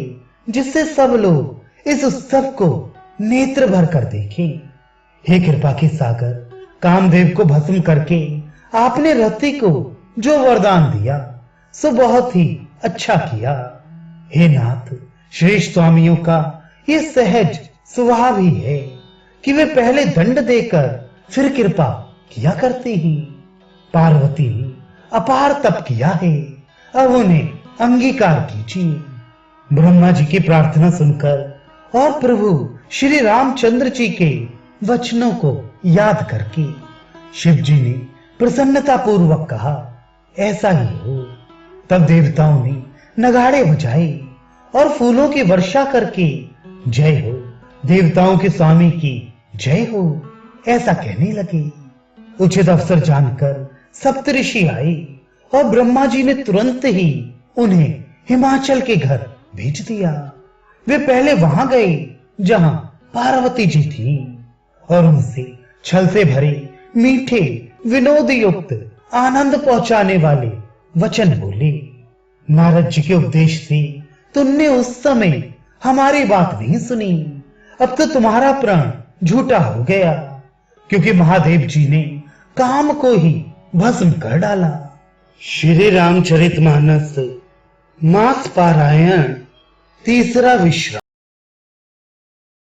Speaker 1: जिससे सब लोग इस उत्सव को नेत्र भर कर देखें। हे कृपा के सागर, कामदेव को भस्म करके आपने रति को जो वरदान दिया सो बहुत ही अच्छा किया। हे नाथ, श्रेष्ठ स्वामियों का ये सहज स्वभाव ही है कि वे पहले दंड देकर फिर कृपा किया करते हैं। पार्वती ने अपार तप किया है, अब उन्हें अंगीकार कीजिए। ब्रह्मा जी की प्रार्थना सुनकर और प्रभु श्री रामचंद्र जी के वचनों को याद करके शिव जी ने प्रसन्नता पूर्वक कहा, ऐसा ही हो। तब देवताओं ने नगाड़े बजाए और फूलों की वर्षा करके जय हो, देवताओं के स्वामी की जय हो, ऐसा कहने लगे। उचित अवसर जानकर सप्तऋषि आई और ब्रह्मा जी ने तुरंत ही उन्हें हिमाचल के घर भेज दिया। वे पहले वहां गए जहां पार्वती जी थी और उनसे छल से भरे मीठे विनोद युक्त आनंद पहुंचाने वाले वचन बोले। नारद जी के उपदेश से तुमने उस समय हमारी बात नहीं सुनी। अब तो तुम्हारा प्राण झूठा हो गया, क्योंकि महादेव जी ने काम को ही भस्म कर डाला। श्री रामचरितमानस मास पारायण तीसरा विश्राम।